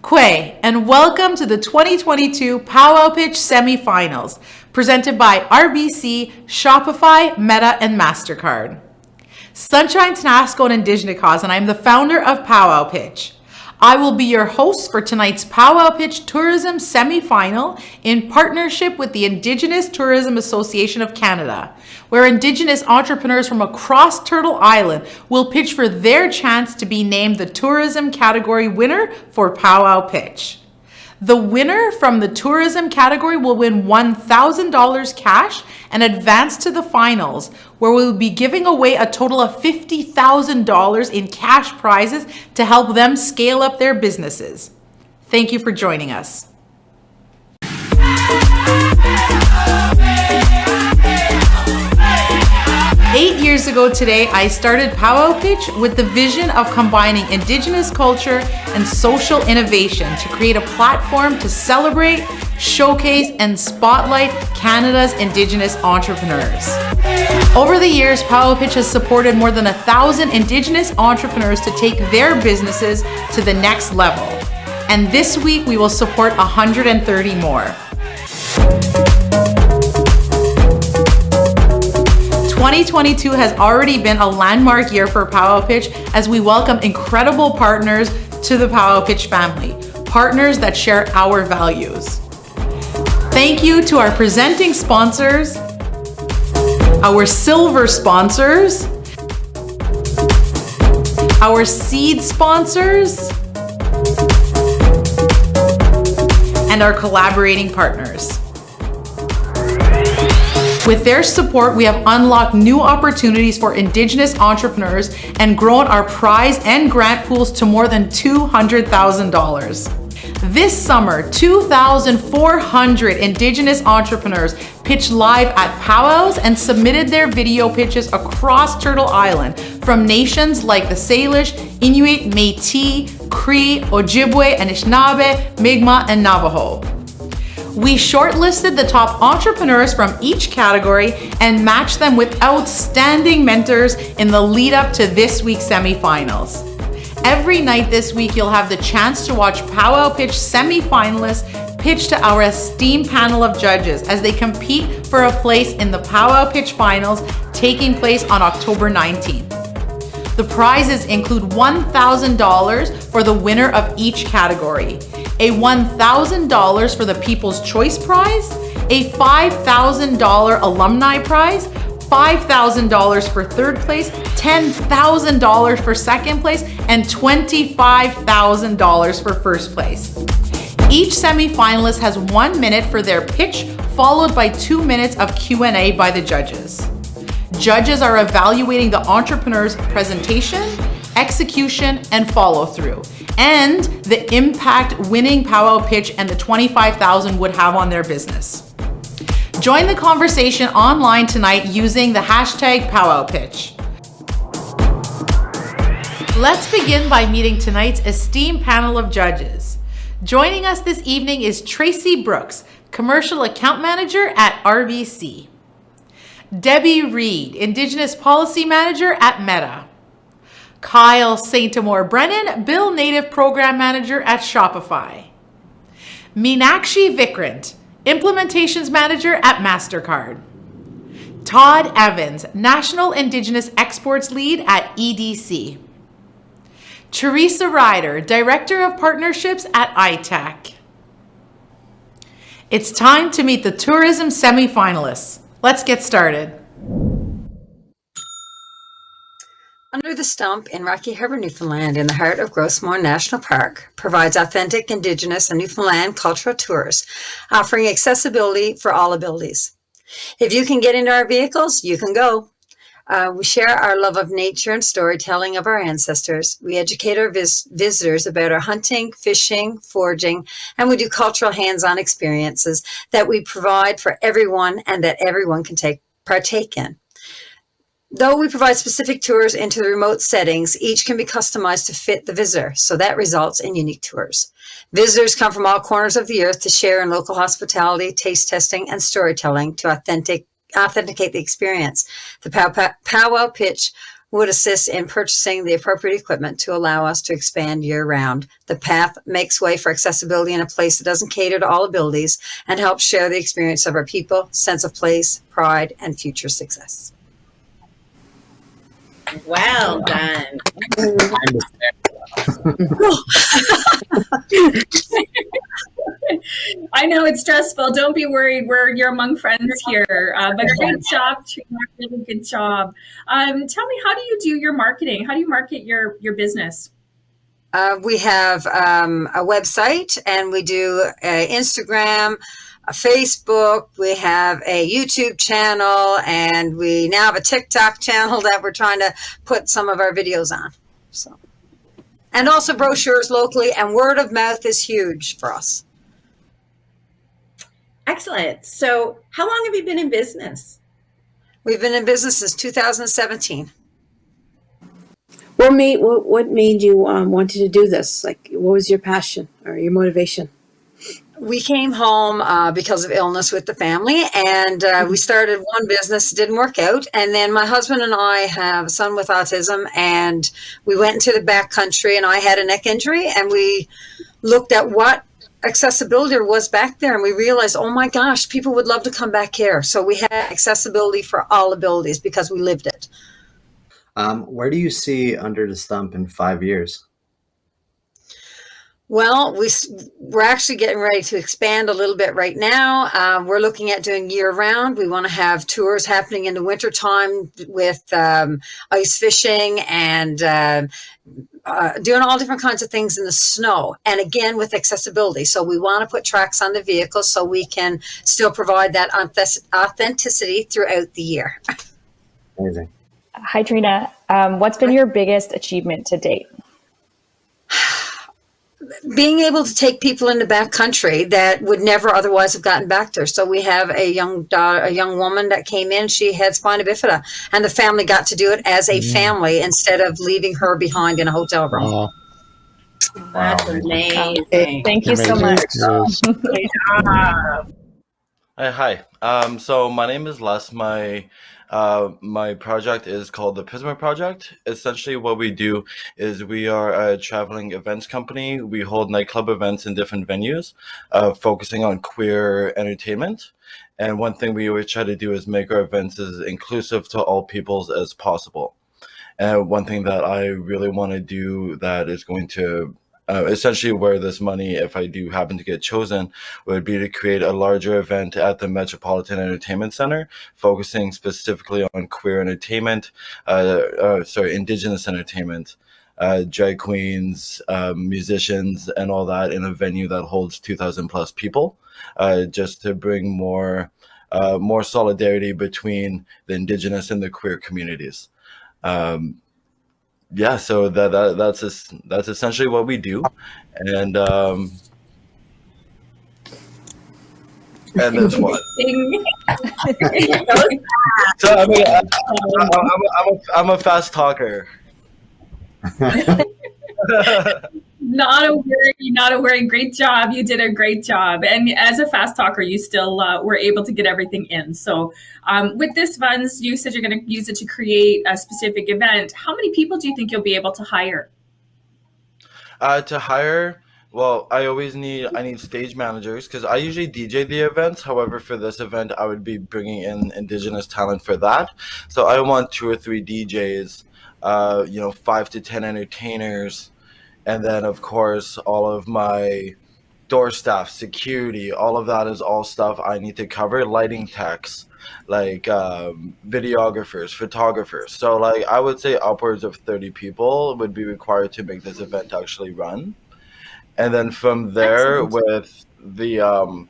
Kwe, and welcome to the 2022 Pow Wow Pitch Semi-Finals, presented by RBC, Shopify, Meta, and MasterCard. Sunshine Tenasco and Indigenous, and I'm the founder of Pow Wow Pitch. I will be your host for tonight's Pow Wow Pitch Tourism Semi-Final in partnership with the Indigenous Tourism Association of Canada, where Indigenous entrepreneurs from across Turtle Island will pitch for their chance to be named the tourism category winner for Pow Wow Pitch. The winner from the tourism category will win $1,000 cash and advance to the finals, where we'll be giving away a total of $50,000 in cash prizes to help them scale up their businesses. Thank you for joining us. Eight years ago today, I started Pow Wow Pitch with the vision of combining Indigenous culture and social innovation to create a platform to celebrate, showcase, and spotlight Canada's Indigenous entrepreneurs. Over the years, Pow Wow Pitch has supported more than 1,000 Indigenous entrepreneurs to take their businesses to the next level. And this week, we will support 130 more. 2022 has already been a landmark year for Pow Wow Pitch as we welcome incredible partners to the Pow Wow Pitch family, partners that share our values. Thank you to our presenting sponsors, our silver sponsors, our seed sponsors, and our collaborating partners. With their support, we have unlocked new opportunities for Indigenous entrepreneurs and grown our prize and grant pools to more than $200,000. This summer, 2,400 Indigenous entrepreneurs pitched live at powwows and submitted their video pitches across Turtle Island from nations like the Salish, Inuit, Métis, Cree, Ojibwe, Anishinaabe, Mi'kmaq, and Navajo. We shortlisted the top entrepreneurs from each category and matched them with outstanding mentors in the lead up to this week's semifinals. Every night this week, you'll have the chance to watch Pow Wow Pitch semi-finalists pitch to our esteemed panel of judges as they compete for a place in the Pow Wow Pitch finals taking place on October 19th. The prizes include $1,000 for the winner of each category, a $1,000 for the People's Choice Prize, a $5,000 alumni prize, $5,000 for third place, $10,000 for second place, and $25,000 for first place. Each semi-finalist has 1 minute for their pitch, followed by 2 minutes of Q&A by the judges. Judges are evaluating the entrepreneur's presentation, execution, and follow-through, and the impact winning Pow Wow Pitch and the $25,000 would have on their business. Join the conversation online tonight using the hashtag Pow Wow Pitch. Let's begin by meeting tonight's esteemed panel of judges. Joining us this evening is Tracy Brooks, Commercial Account Manager at RBC. Debbie Reid, Indigenous Policy Manager at Meta. Kyle St. Amour Brennan, Bill Native Program Manager at Shopify. Meenakshi Vikrant, Implementations Manager at MasterCard. Todd Evans, National Indigenous Exports Lead at EDC. Teresa Ryder, Director of Partnerships at ITAC. It's time to meet the tourism semi-finalists. Let's get started. Under the Stump in Rocky Harbour, Newfoundland, in the heart of Grossmoor National Park, provides authentic Indigenous and Newfoundland cultural tours, offering accessibility for all abilities. If you can get into our vehicles, you can go. We share our love of nature and storytelling of our ancestors. We educate our visitors about our hunting, fishing, foraging, and we do cultural hands-on experiences that we provide for everyone and that everyone can partake in. Though we provide specific tours into the remote settings, each can be customized to fit the visitor, so that results in unique tours. Visitors come from all corners of the earth to share in local hospitality, taste testing, and storytelling to authenticate the experience. The Pow Wow Pitch would assist in purchasing the appropriate equipment to allow us to expand year-round. The path makes way for accessibility in a place that doesn't cater to all abilities and helps share the experience of our people, sense of place, pride, and future success. Well done. I know it's stressful. Don't be worried. You're among friends here. But great job, Trina. Really good job. Tell me, how do you do your marketing? How do you market your business? We have a website, and we do Instagram, a Facebook. We have a YouTube channel, and we now have a TikTok channel that we're trying to put some of our videos on. So, and also brochures locally, and word of mouth is huge for us. Excellent. So how long have you been in business? We've been in business since 2017. What made you wanted to do this? Like, what was your passion or your motivation? We came home because of illness with the family, and we started one business. It didn't work out. And then my husband and I have a son with autism, and we went into the backcountry, and I had a neck injury, and we looked at what accessibility was back there, and we realized, oh my gosh, people would love to come back here. So we had accessibility for all abilities because we lived it. Where do you see Under the Stump in 5 years? Well, we're actually getting ready to expand a little bit right now. We're looking at doing year-round. We want to have tours happening in the wintertime with ice fishing and doing all different kinds of things in the snow. And again, with accessibility. So we want to put tracks on the vehicles so we can still provide that authenticity throughout the year. Amazing. Hi, Trina. What's been your biggest achievement to date? Being able to take people in the back country that would never otherwise have gotten back there. So we have a young woman that came in. She had spina bifida, and the family got to do it as a family instead of leaving her behind in a hotel room. Oh, That's amazing. Thank you so much. Yes. Great job. Hi. So my name is Les. My project is called the Pismer Project. Essentially, what we do is we are a traveling events company. We hold nightclub events in different venues, focusing on queer entertainment. And one thing we always try to do is make our events as inclusive to all peoples as possible. And one thing that I really want to do that is going to essentially where this money, if I do happen to get chosen, would be to create a larger event at the Metropolitan Entertainment Center, focusing specifically on queer entertainment, Indigenous entertainment, drag queens, musicians, and all that in a venue that holds 2,000 plus people, just to bring more solidarity between the Indigenous and the queer communities. Yeah, so that's essentially what we do, and that's what. So I mean, I'm a fast talker. Not a worry. Great job. You did a great job. And as a fast talker, you still were able to get everything in. So with this funds, you said you're going to use it to create a specific event. How many people do you think you'll be able to hire? To hire, well, I need stage managers because I usually DJ the events. However, for this event, I would be bringing in Indigenous talent for that. So I want 2 or 3 DJs, 5 to 10 entertainers. And then, of course, all of my door staff, security, all of that is all stuff I need to cover. Lighting techs, like videographers, photographers. So, like, I would say upwards of 30 people would be required to make this event actually run. And then from there, with the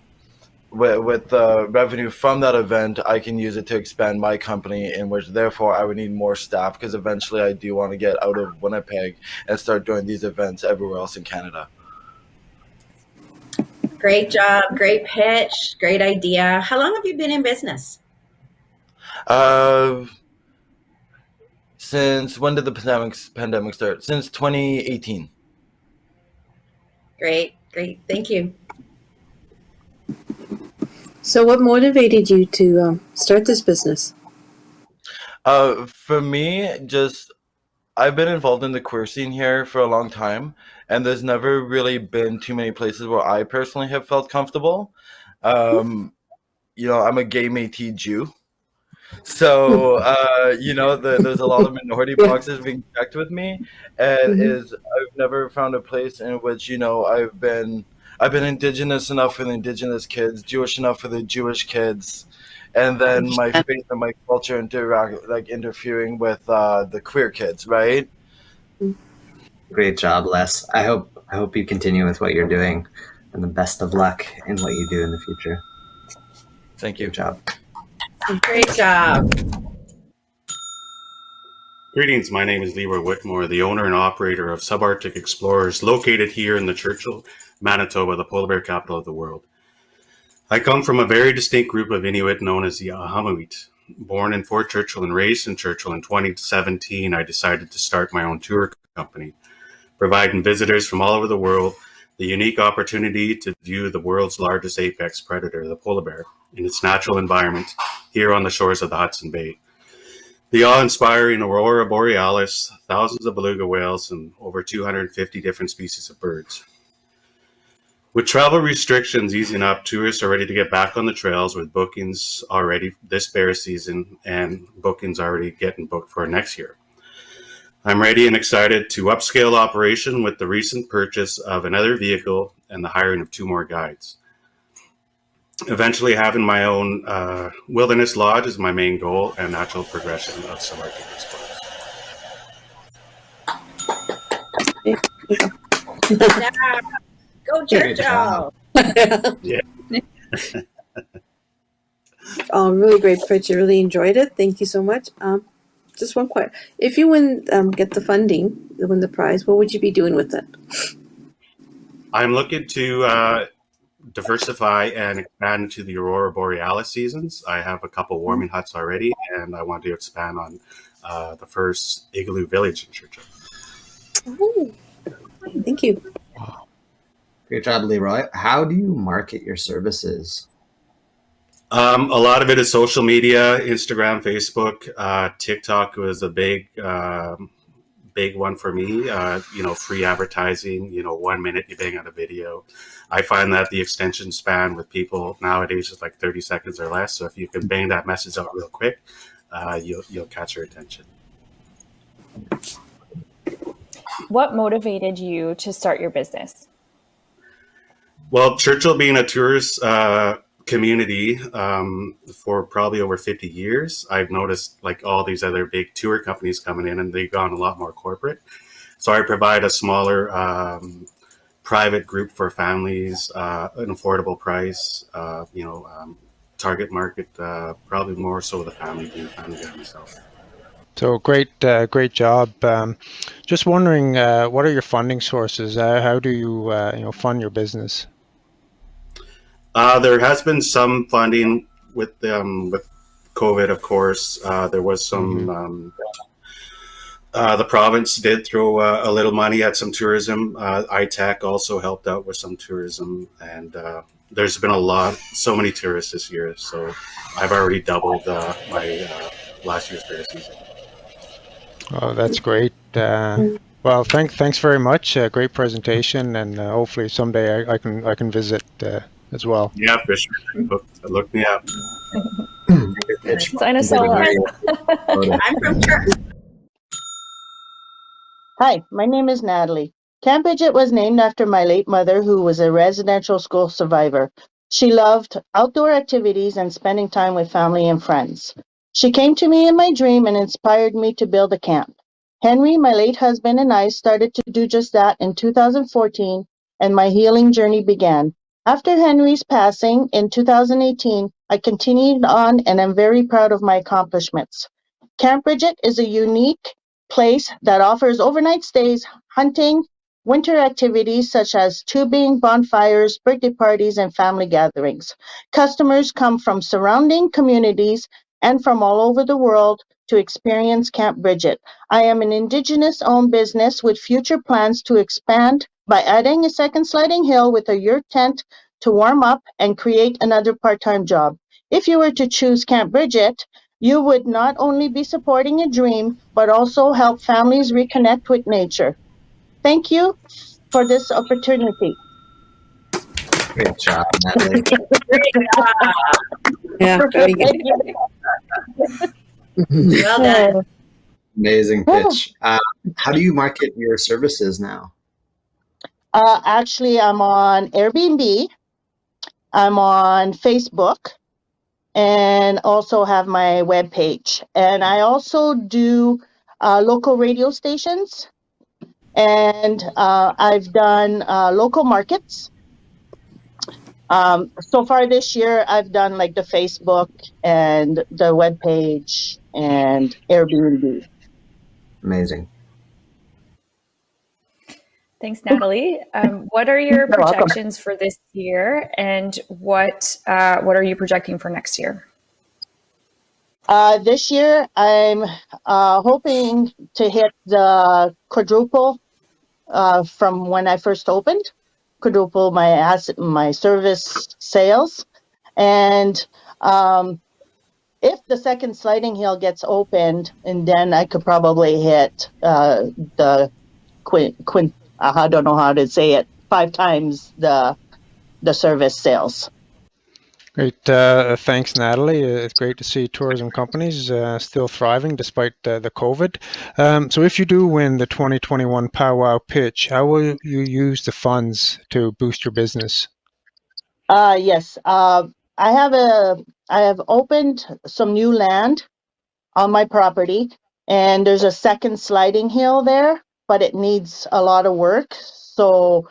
revenue from that event, I can use it to expand my company, in which therefore I would need more staff because eventually I do want to get out of Winnipeg and start doing these events everywhere else in Canada. Great job. Great pitch. Great idea. How long have you been in business? Since when did the pandemic start? Since 2018. Great. Thank you. So what motivated you to start this business? For me, just I've been involved in the queer scene here for a long time, and there's never really been too many places where I personally have felt comfortable. Um, I'm a gay Métis Jew, so there's a lot of minority Yeah. boxes being checked with me, and Mhm. is I've never found a place in which I've been Indigenous enough for the Indigenous kids, Jewish enough for the Jewish kids, and then my faith and my culture interfering with the queer kids, right? Great job, Les. I hope you continue with what you're doing, and the best of luck in what you do in the future. Thank you. Good job. Great job. Greetings, my name is Leroy Whitmore, the owner and operator of Subarctic Explorers, located here in the Churchill, Manitoba, the polar bear capital of the world. I come from a very distinct group of Inuit known as the Ahamuit. Born in Fort Churchill and raised in Churchill, in 2017, I decided to start my own tour company, providing visitors from all over the world the unique opportunity to view the world's largest apex predator, the polar bear, in its natural environment here on the shores of the Hudson Bay. The awe-inspiring Aurora Borealis, thousands of beluga whales, and over 250 different species of birds. With travel restrictions easing up, tourists are ready to get back on the trails with bookings already this bear season and bookings already getting booked for next year. I'm ready and excited to upscale operation with the recent purchase of another vehicle and the hiring of 2 more guides. Eventually having my own wilderness lodge is my main goal and natural progression of Subarctic Explorers. Yeah. Go Churchill. Yeah. Oh, really great picture. Really enjoyed it. Thank you so much. Just one question. If you get the funding, win the prize, what would you be doing with it? I'm looking to diversify and expand into the Aurora Borealis seasons. I have a couple warming huts already, and I want to expand on the first igloo village in Churchill. Oh, thank you. Great job, Leroy. How do you market your services? A lot of it is social media, Instagram, Facebook. TikTok was a big one for me. Free advertising, 1 minute you bang out a video. I find that the extension span with people nowadays is like 30 seconds or less. So if you can bang that message out real quick, you'll catch your attention. What motivated you to start your business? Well, Churchill being a tourist community for probably over 50 years, I've noticed like all these other big tour companies coming in, and they've gone a lot more corporate. So I provide a smaller private group for families, an affordable price, target market, probably more so the family, being a family guy myself. So great job. Just wondering, what are your funding sources? How do you fund your business? There has been some funding with COVID, of course. There was some. The province did throw a little money at some tourism. ITAC also helped out with some tourism, and there's been so many tourists this year. So I've already doubled my last year's fair season. Oh, that's great. Well, thanks very much. Great presentation, and hopefully someday I can visit as well. Yeah, for sure. Look me up. Sign us all up. I'm from Church. Hi, my name is Nathalie. Camp Bridget was named after my late mother, who was a residential school survivor. She loved outdoor activities and spending time with family and friends. She came to me in my dream and inspired me to build a camp. Henry, my late husband, and I started to do just that in 2014, and my healing journey began. After Henry's passing in 2018, I continued on, and I'm very proud of my accomplishments. Camp Bridget is a unique place that offers overnight stays, hunting, winter activities such as tubing, bonfires, birthday parties, and family gatherings. Customers come from surrounding communities and from all over the world to experience Camp Bridget. I am an Indigenous-owned business with future plans to expand by adding a second sliding hill with a yurt tent to warm up and create another part-time job. If you were to choose Camp Bridget, You would not only be supporting a dream, but also help families reconnect with nature. Thank you for this opportunity. Great job, Nathalie. Great job. Yeah, very good. Thank you. Well done. Amazing pitch. How do you market your services now? Actually, I'm on Airbnb. I'm on Facebook, and also have my webpage. And I also do local radio stations, and I've done local markets. So far this year, I've done like the Facebook and the webpage and Airbnb. Amazing. Thanks, Nathalie. What are your You're welcome. projections for this year, and what are you projecting for next year? This year, I'm hoping to hit the quadruple from when I first opened, quadruple my service sales, and if the second sliding hill gets opened, and then I could probably hit the I don't know how to say it, 5 times the service sales. Great. Thanks, Nathalie. It's great to see tourism companies still thriving despite the COVID. So if you do win the 2021 Pow Wow pitch, how will you use the funds to boost your business? Yes. I have opened some new land on my property, and there's a second sliding hill there, but it needs a lot of work. So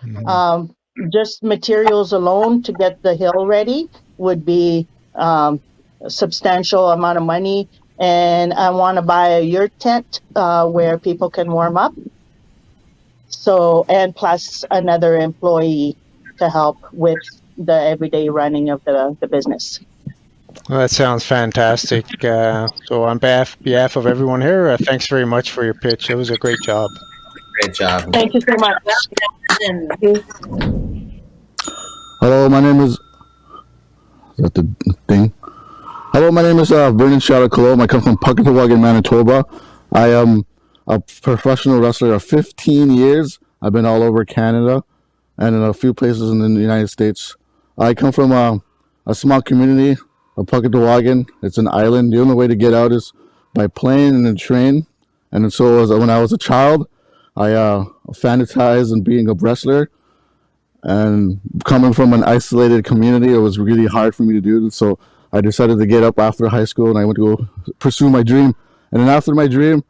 just materials alone to get the hill ready would be a substantial amount of money. And I want to buy a yurt tent where people can warm up. So, and plus another employee to help with the everyday running of the business. Well, that sounds fantastic. So on behalf of everyone here, thanks very much for your pitch. It was a great job. Great job. Thank you so much. Hello, my name is that the thing? Hello, my name is Vernon Colomb. I come from Puckatawagan, Manitoba. I am a professional wrestler of 15 years. I've been all over Canada and in a few places in the United States. I come from a small community of Puckatawagan. It's an island. The only way to get out is by plane and a train. And so when I was a child, I fantasized on being a wrestler. And coming from an isolated community, it was really hard for me to do. So I decided to get up after high school, and I went to go pursue my dream. And then after my dream,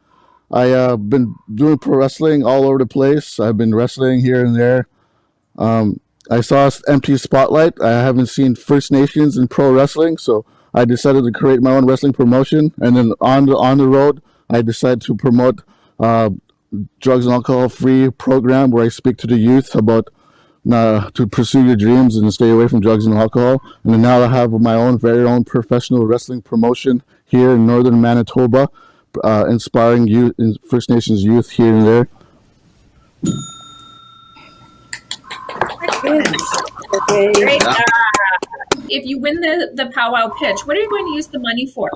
I've been doing pro wrestling all over the place. I've been wrestling here and there. I saw an empty spotlight. I haven't seen First Nations in pro wrestling, so I decided to create my own wrestling promotion. And then on the road, I decided to promote drugs and alcohol free program where I speak to the youth about to pursue your dreams and stay away from drugs and alcohol. And then now I have my very own professional wrestling promotion here in northern Manitoba, inspiring youth, First Nations youth here and there. Great job. If you win the Pow Wow pitch, what are you going to use the money for?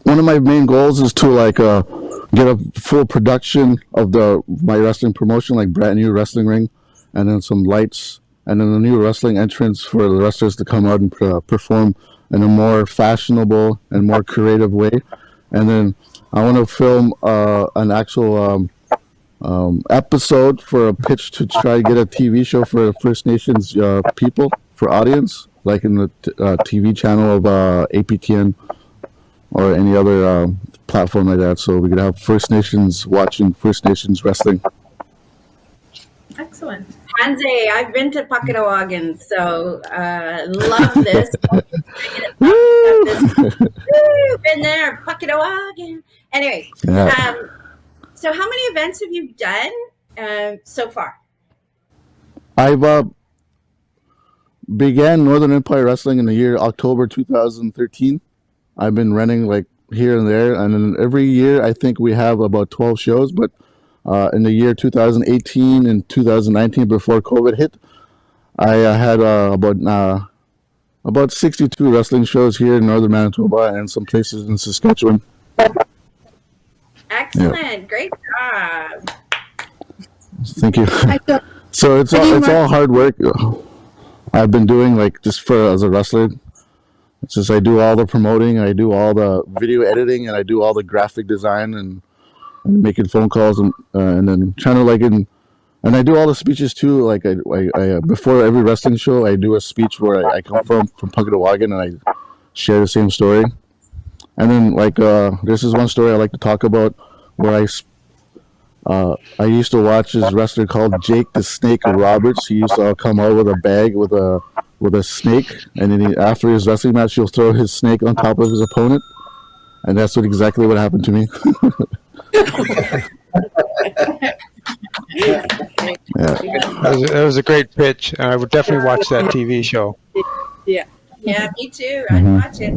One of my main goals is to get a full production of my wrestling promotion, like brand new wrestling ring, and then some lights, and then a new wrestling entrance for the wrestlers to come out and perform in a more fashionable and more creative way. And then I want to film an actual episode for a pitch to try to get a TV show for First Nations people, for audience, like in the TV channel of APTN or any other platform like that, so we could have First Nations watching First Nations wrestling. Excellent. Hanze, I've been to Puckatawagan, so love this. Woo, been there, Puckatawagan. Anyway, Yeah. So how many events have you done so far? I've began Northern Empire Wrestling in the year October 2013. I've been running like here and there, and then every year I think we have about 12 shows, but in the year 2018 and 2019, before COVID hit, I had about about 62 wrestling shows here in northern Manitoba and some places in Saskatchewan. Excellent. Great job. Thank you. So it's all hard work. I've been doing like just for as a wrestler. It's just I do all the promoting, I do all the video editing, and I do all the graphic design and making phone calls and then trying to and I do all the speeches too. Like I before every wrestling show, I do a speech where I come from Puckatawagan, and I share the same story. And then this is one story I like to talk about where I used to watch this wrestler called Jake the Snake Roberts. He used to come out with a bag with a snake, and then after his wrestling match, he'll throw his snake on top of his opponent, and that's exactly what happened to me. Yeah. That was a great pitch. I would definitely watch that TV show. Yeah, me too. I'd watch it.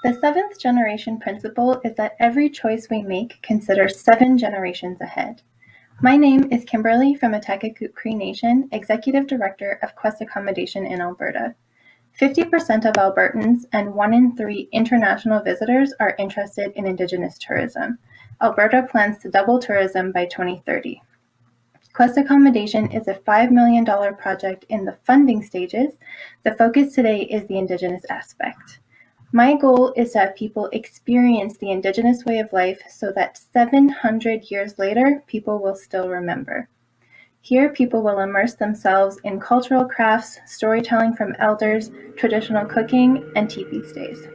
The seventh generation principle is that every choice we make considers 7 generations ahead. My name is Kimberly from Atakakook Cree Nation, Executive Director of Quest Accommodation in Alberta. 50% of Albertans and 1 in 3 international visitors are interested in Indigenous tourism. Alberta plans to double tourism by 2030. Quest Accommodation is a $5 million project in the funding stages. The focus today is the Indigenous aspect. My goal is to have people experience the Indigenous way of life so that 700 years later, people will still remember. Here, people will immerse themselves in cultural crafts, storytelling from elders, traditional cooking, and teepee stays.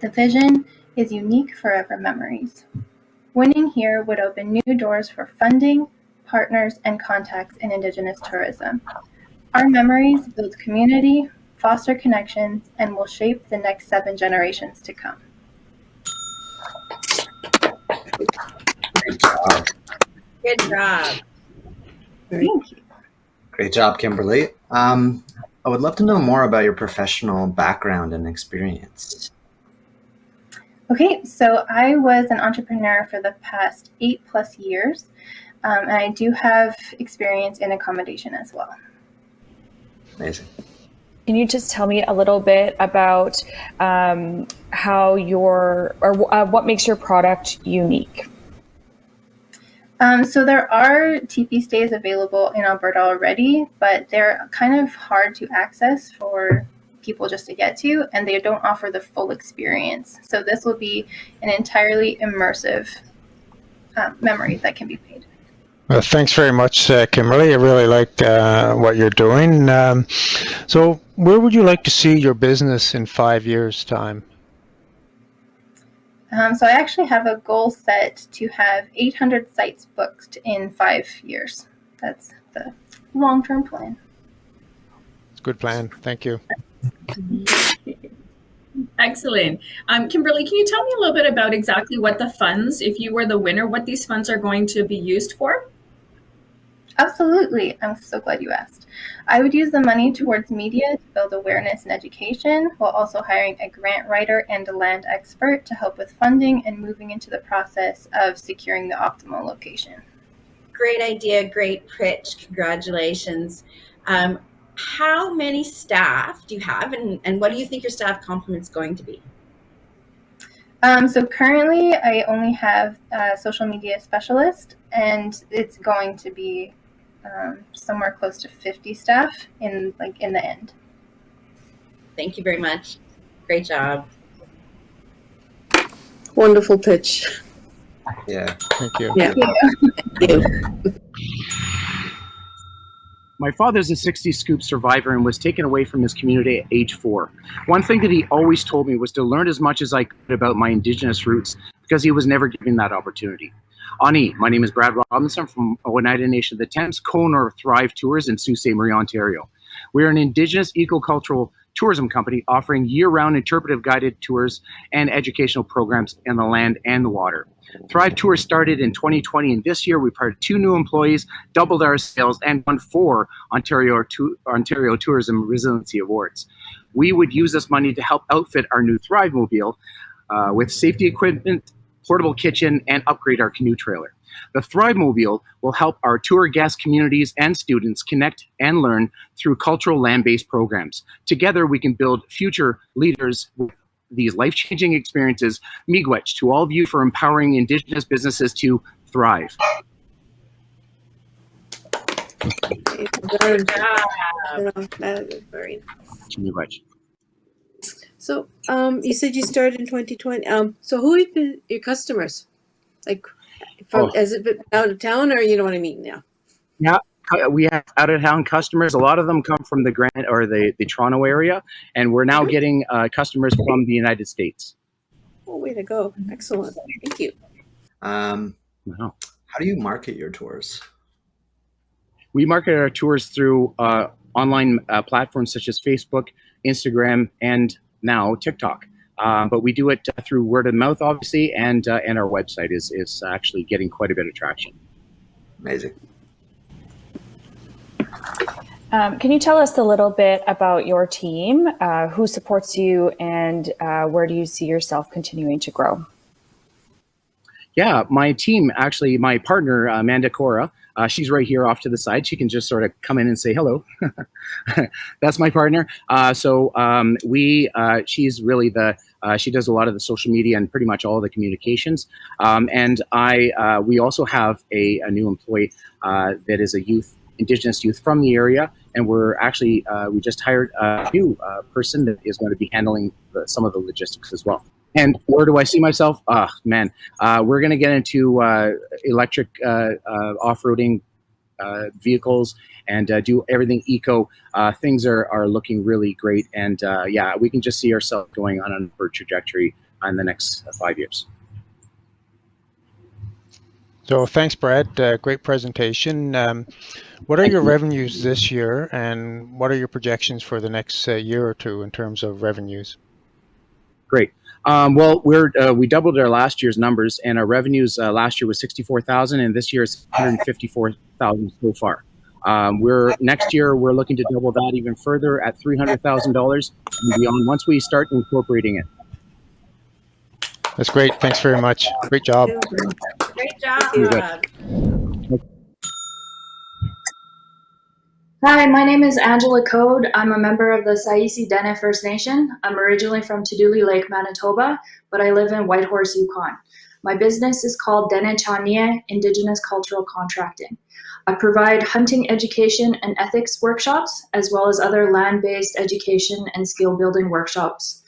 The vision is unique forever memories. Winning here would open new doors for funding, partners, and contacts in Indigenous tourism. Our memories build community, foster connections, and will shape the next 7 generations to come. Great job. Good job. Thank you. Great job, Kimberly. I would love to know more about your professional background and experience. Okay, so I was an entrepreneur for the past 8+ years, and I do have experience in accommodation as well. Amazing. Can you just tell me a little bit about how what makes your product unique? So there are teepee stays available in Alberta already, but they're kind of hard to access for people just to get to, and they don't offer the full experience. So this will be an entirely immersive memory that can be made. Well, thanks very much, Kimberly. I really like what you're doing. So where would you like to see your business in 5 years' time? So I actually have a goal set to have 800 sites booked in 5 years. That's the long-term plan. It's a good plan. Thank you. Excellent. Kimberly, can you tell me a little bit about exactly what the funds, if you were the winner, what these funds are going to be used for? Absolutely. I'm so glad you asked. I would use the money towards media to build awareness and education, while also hiring a grant writer and a land expert to help with funding and moving into the process of securing the optimal location. Great idea. Great pitch. Congratulations. How many staff do you have, and what do you think your staff complement is going to be? So currently I only have a social media specialist, and it's going to be somewhere close to 50 staff in the end. Thank you very much. Great job. Wonderful pitch. Yeah. Thank you. Yeah. Thank you. My father's a 60 scoop survivor and was taken away from his community at age 4. One thing that he always told me was to learn as much as I could about my Indigenous roots, because he was never given that opportunity. Ani, my name is Brad Robinson from Oneida Nation of the Thames, co-owner of Thrive Tours in Sault Ste. Marie, Ontario. We are an Indigenous ecocultural tourism company offering year-round interpretive guided tours and educational programs in the land and the water. Thrive Tours started in 2020, and this year we hired 2 new employees, doubled our sales, and won 4 Ontario Tourism Resiliency Awards. We would use this money to help outfit our new Thrive Mobile with safety equipment, portable kitchen, and upgrade our canoe trailer. The Thrive Mobile will help our tour guest communities and students connect and learn through cultural land-based programs. Together, we can build future leaders with these life-changing experiences. Miigwech to all of you for empowering Indigenous businesses to thrive. Very very. Miigwech. So, you said you started in 2020. So who have been your customers? Like, from has it been out of town, or you know what I mean? Yeah. Yeah, we have out-of-town customers. A lot of them come from the Grant or the Toronto area, and we're now getting customers from the United States. Oh, way to go! Excellent. Thank you. How do you market your tours? We market our tours through online platforms such as Facebook, Instagram, and now TikTok. But we do it through word of mouth, obviously, and our website is actually getting quite a bit of traction. Amazing. Can you tell us a little bit about your team, who supports you, and where do you see yourself continuing to grow? Yeah, my team, actually, my partner, Amanda Cora, she's right here off to the side. She can just sort of come in and say hello. That's my partner. She's really she does a lot of the social media and pretty much all of the communications. We also have a new employee that is a Indigenous youth from the area. And we're actually, we just hired a new person that is going to be handling some of the logistics as well. And where do I see myself? We're going to get into electric off-roading vehicles and do everything eco. Things are looking really great. And we can just see ourselves going on an upward trajectory in the next 5 years. So thanks, Brad. Great presentation. What are your revenues this year, and what are your projections for the next year or two in terms of revenues? Great. We doubled our last year's numbers, and our revenues last year was $64,000, and this year is $154,000 so far. Next year we're looking to double that even further at $300,000 and beyond once we start incorporating it. That's great. Thanks very much. Great job. Great job. Hi, my name is Angela Code. I'm a member of the Saisi Dene First Nation. I'm originally from Tuduli Lake, Manitoba, but I live in Whitehorse, Yukon. My business is called Dene Chanie Indigenous Cultural Contracting. I provide hunting education and ethics workshops, as well as other land-based education and skill-building workshops.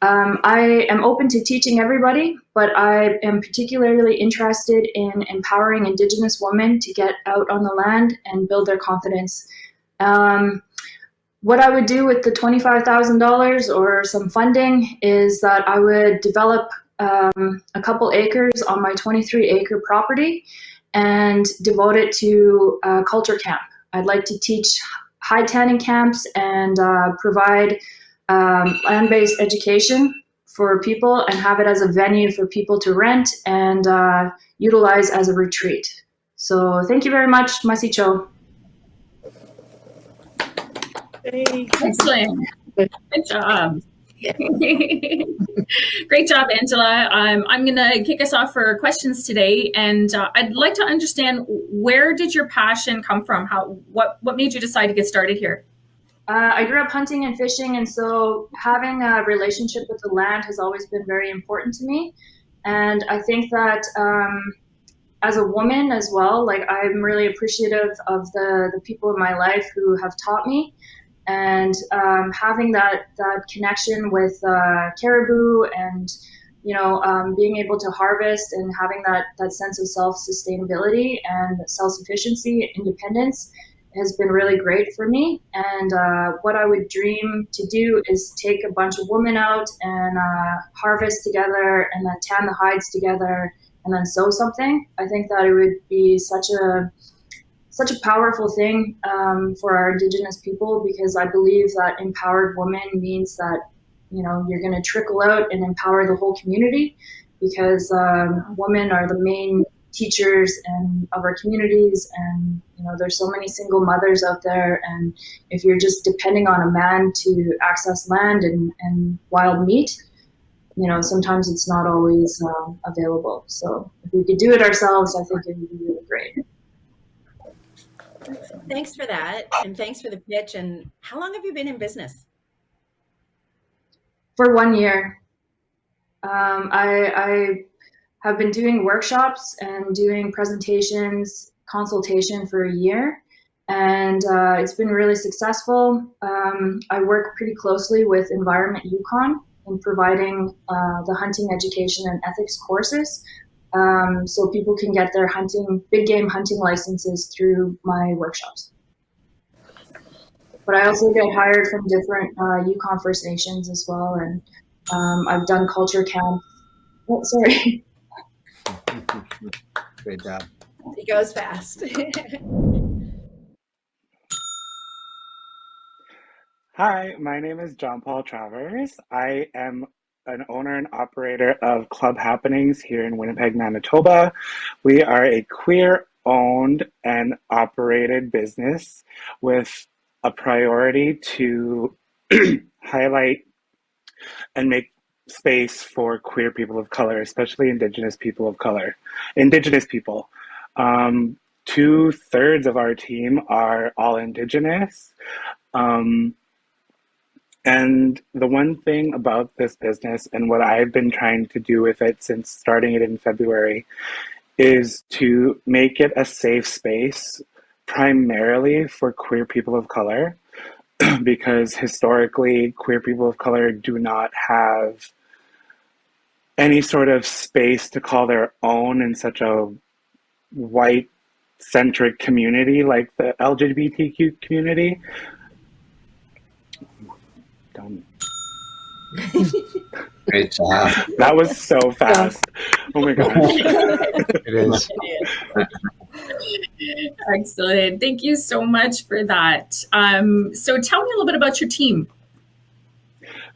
I am open to teaching everybody, but I am particularly interested in empowering Indigenous women to get out on the land and build their confidence. What I would do with the $25,000 or some funding is that I would develop a couple acres on my 23-acre property and devote it to a culture camp. I'd like to teach high tanning camps and provide land-based education for people and have it as a venue for people to rent and utilize as a retreat. So thank you very much, Masicho. Excellent. Good job. Great job, Angela. I'm going to kick us off for questions today, and I'd like to understand, where did your passion come from? What made you decide to get started here? I grew up hunting and fishing, and so having a relationship with the land has always been very important to me. And I think that as a woman as well, like, I'm really appreciative of the people in my life who have taught me. And having that connection with caribou and, being able to harvest and having that sense of self-sustainability and self-sufficiency, independence, has been really great for me. And what I would dream to do is take a bunch of women out and harvest together and then tan the hides together and then sew something. I think that it would be such a powerful thing for our Indigenous people, because I believe that empowered woman means that, you're going to trickle out and empower the whole community, because women are the main teachers of our communities, and there's so many single mothers out there, and if you're just depending on a man to access land and wild meat, sometimes it's not always available. So if we could do it ourselves, I think it would be really great. Thanks for that, and thanks for the pitch. And how long have you been in business? For 1 year. I have been doing workshops and doing presentations, consultation for a year, and it's been really successful. I work pretty closely with Environment Yukon in providing the hunting education and ethics courses, so people can get their big game hunting licenses through my workshops. But I also get hired from different Yukon First Nations as well, and I've done culture camps. Oh, sorry. Great job. It goes fast. Hi, my name is John Paul Travers. I am an owner and operator of Club Happenings here in Winnipeg, Manitoba. We are a queer-owned and operated business with a priority to highlight and make space for queer people of color, especially Indigenous people of color. Indigenous people. 2/3 of our team are all Indigenous. And the one thing about this business and what I've been trying to do with it since starting it in February is to make it a safe space primarily for queer people of color, because historically queer people of color do not have any sort of space to call their own in such a white-centric community like the LGBTQ community. Great job. That was so fast. Oh my gosh. It is. Excellent. Thank you so much for that. So tell me a little bit about your team.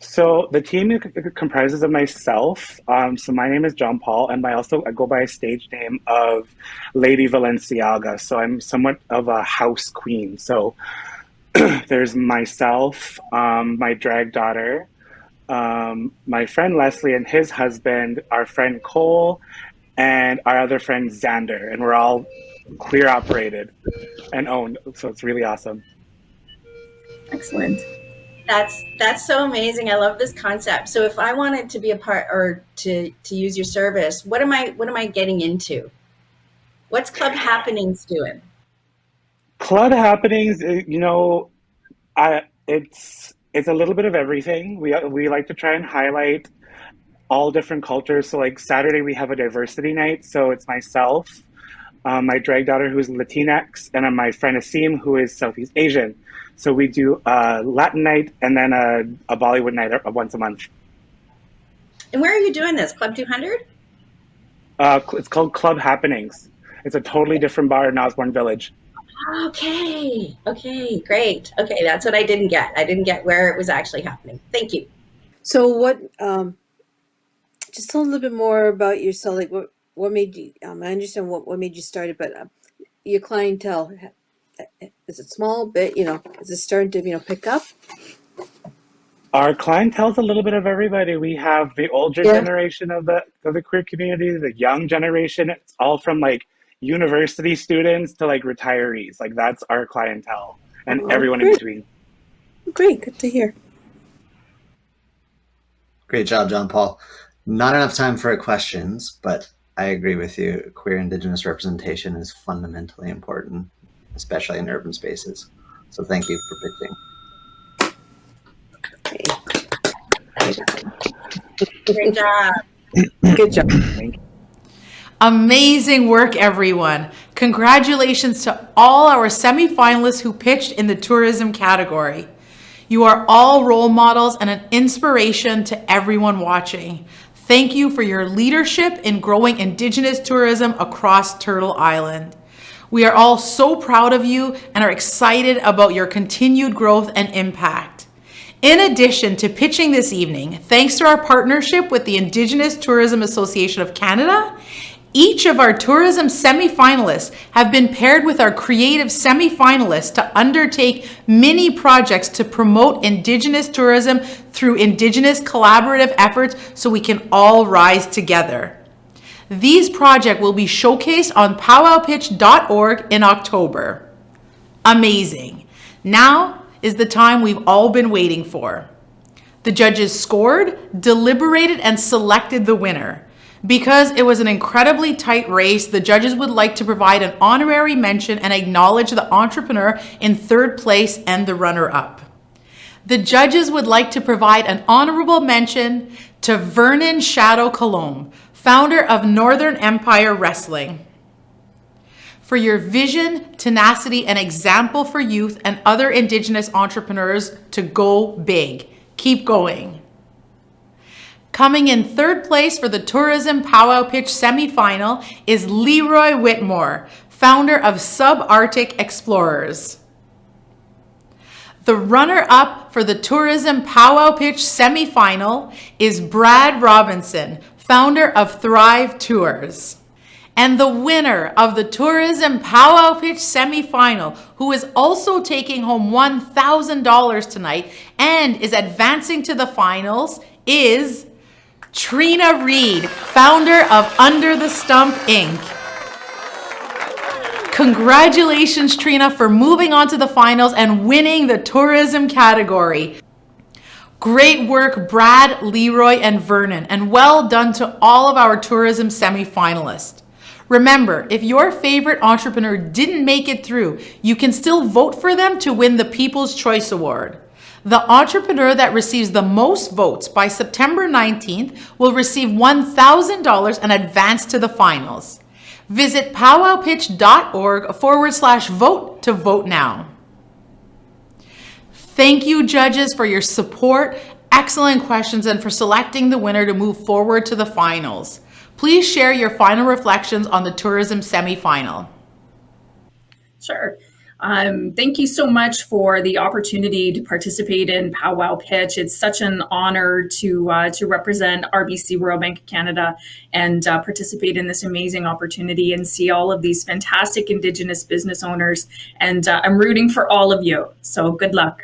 So the team comprises of myself. So my name is John Paul, and I go by a stage name of Lady Valenciaga. So I'm somewhat of a house queen. So there's myself, my drag daughter, my friend Leslie and his husband, our friend Cole, and our other friend Xander. And we're all queer operated and owned. So it's really awesome. Excellent. That's so amazing. I love this concept. So if I wanted to be a part or to use your service, what am I getting into? What's Club Happenings doing? Club Happenings, it's a little bit of everything. We like to try and highlight all different cultures. So like Saturday we have a diversity night. So it's myself, my drag daughter who's Latinx, and my friend Asim who is Southeast Asian. So we do a Latin night and then a Bollywood night once a month. And where are you doing this? Club 200? It's called Club Happenings. It's a totally different bar in Osborne Village. Okay, great. Okay, that's what I didn't get. I didn't get where it was actually happening. Thank you. So what, just tell a little bit more about yourself, like what made you, I understand what made you start it, but your clientele, is it small, bit, is it starting to, pick up? Our clientele's a little bit of everybody. We have the older generation of the queer community, the young generation. It's all from like university students to like retirees. Like that's our clientele, and everyone in between. Great, good to hear. Great job, John Paul. Not enough time for questions, but I agree with you. Queer Indigenous representation is fundamentally important, especially in urban spaces. So thank you for pitching. Great job. Good job. Thank you. Amazing work, everyone. Congratulations to all our semi-finalists who pitched in the tourism category. You are all role models and an inspiration to everyone watching. Thank you for your leadership in growing Indigenous tourism across Turtle Island. We are all so proud of you and are excited about your continued growth and impact. In addition to pitching this evening, thanks to our partnership with the Indigenous Tourism Association of Canada Each of our tourism semi-finalists have been paired with our creative semi-finalists to undertake mini projects to promote Indigenous tourism through Indigenous collaborative efforts so we can all rise together. These projects will be showcased on powwowpitch.org in October. Amazing. Now is the time we've all been waiting for. The judges scored, deliberated, and selected the winner. Because it was an incredibly tight race, the judges would like to provide an honorary mention and acknowledge the entrepreneur in third place and the runner-up. The judges would like to provide an honorable mention to Vernon Colomb, founder of Northern Empire Wrestling, for your vision, tenacity, and example for youth and other Indigenous entrepreneurs to go big. Keep going. Coming in third place for the Tourism Pow Wow Pitch semi-final is Leroy Whitmore, founder of Subarctic Explorers. The runner-up for the Tourism Pow Wow Pitch semi-final is Brad Robinson, founder of Thrive Tours. And the winner of the Tourism Pow Wow Pitch semi-final, who is also taking home $1,000 tonight and is advancing to the finals, is Trina Reid, founder of Under the Stump, Inc. Congratulations, Trina, for moving on to the finals and winning the tourism category. Great work, Brad, Leroy, and Vernon, and well done to all of our tourism semi-finalists. Remember, if your favorite entrepreneur didn't make it through, you can still vote for them to win the People's Choice Award. The entrepreneur that receives the most votes by September 19th will receive $1,000 and advance to the finals. Visit powwowpitch.org/vote to vote now. Thank you, judges, for your support, excellent questions, and for selecting the winner to move forward to the finals. Please share your final reflections on the tourism semi-final. Sure. Thank you so much for the opportunity to participate in Pow Wow Pitch. It's such an honor to represent RBC Royal Bank of Canada and participate in this amazing opportunity and see all of these fantastic Indigenous business owners. And I'm rooting for all of you. So good luck.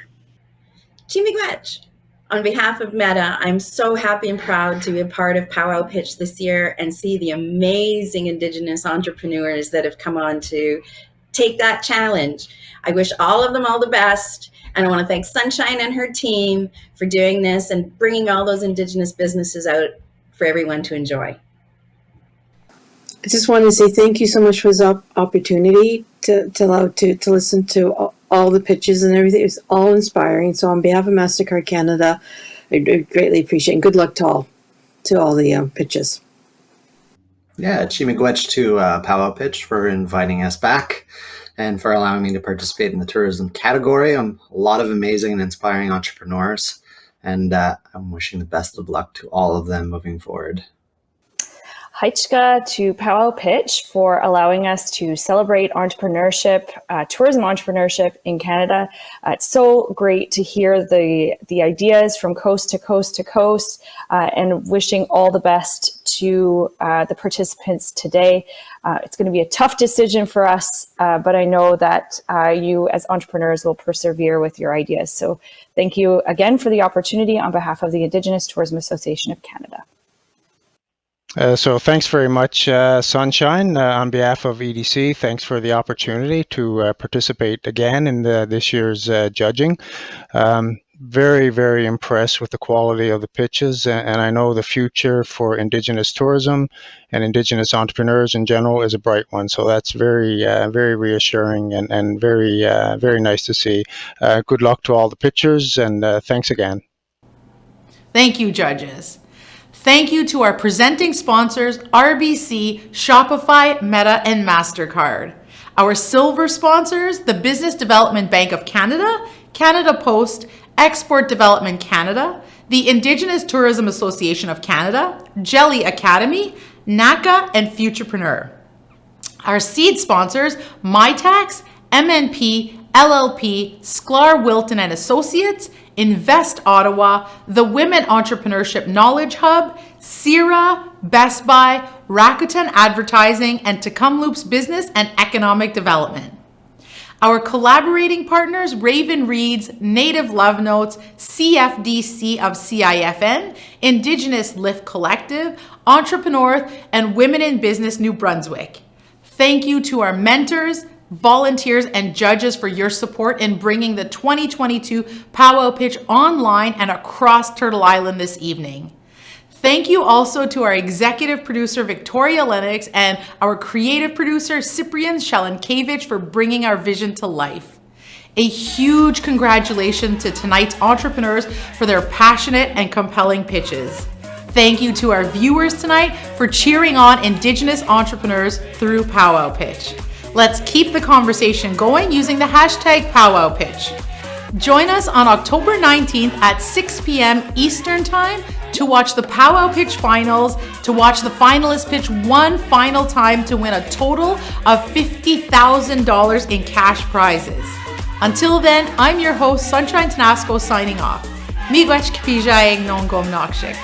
Miigwech. On behalf of Meta, I'm so happy and proud to be a part of Pow Wow Pitch this year and see the amazing Indigenous entrepreneurs that have come on to take that challenge. I wish all of them all the best. And I want to thank Sunshine and her team for doing this and bringing all those Indigenous businesses out for everyone to enjoy. I just want to say thank you so much for this opportunity to listen to all the pitches and everything. It was all inspiring. So on behalf of MasterCard Canada, I greatly appreciate it. And good luck to all the pitches. Yeah, Miigwech to Pow Wow Pitch for inviting us back and for allowing me to participate in the tourism category. A lot of amazing and inspiring entrepreneurs, and I'm wishing the best of luck to all of them moving forward. Heichka to Pow Wow Pitch for allowing us to celebrate entrepreneurship, tourism entrepreneurship in Canada. It's so great to hear the ideas from coast to coast to coast, and wishing all the best to the participants today. It's going to be a tough decision for us, but I know that you as entrepreneurs will persevere with your ideas. So thank you again for the opportunity on behalf of the Indigenous Tourism Association of Canada. So thanks very much, Sunshine. On behalf of EDC, thanks for the opportunity to participate again in this year's judging. Very, very impressed with the quality of the pitches, and I know the future for Indigenous tourism and Indigenous entrepreneurs in general is a bright one. So that's very, very reassuring and very, very nice to see. Good luck to all the pitchers, and thanks again. Thank you, judges. Thank you to our presenting sponsors, RBC, Shopify, Meta, and MasterCard. Our silver sponsors, the Business Development Bank of Canada, Canada Post, Export Development Canada, the Indigenous Tourism Association of Canada, Jelly Academy, NACA, and Futurepreneur. Our seed sponsors, MyTax, MNP, LLP, Sklar Wilton and Associates, Invest Ottawa, the Women Entrepreneurship Knowledge Hub, Sierra, Best Buy, Rakuten Advertising, and Tecumloop's Business and Economic Development. Our collaborating partners, Raven Reads, Native Love Notes, CFDC of CIFN, Indigenous Lift Collective, Entrepreneur, and Women in Business New Brunswick. Thank you to our mentors, volunteers, and judges for your support in bringing the 2022 Pow Wow Pitch online and across Turtle Island this evening. Thank you also to our executive producer, Victoria Lennox, and our creative producer, Cyprian Shelenkevich, for bringing our vision to life. A huge congratulations to tonight's entrepreneurs for their passionate and compelling pitches. Thank you to our viewers tonight for cheering on Indigenous entrepreneurs through Pow Wow Pitch. Let's keep the conversation going using the hashtag Pow Wow Pitch. Join us on October 19th at 6 p.m. Eastern Time to watch the Pow Wow Pitch Finals, to watch the finalists pitch one final time to win a total of $50,000 in cash prizes. Until then, I'm your host, Sunshine Tenasco, signing off. Miigwech Kpijayeg Nongom Nakshik.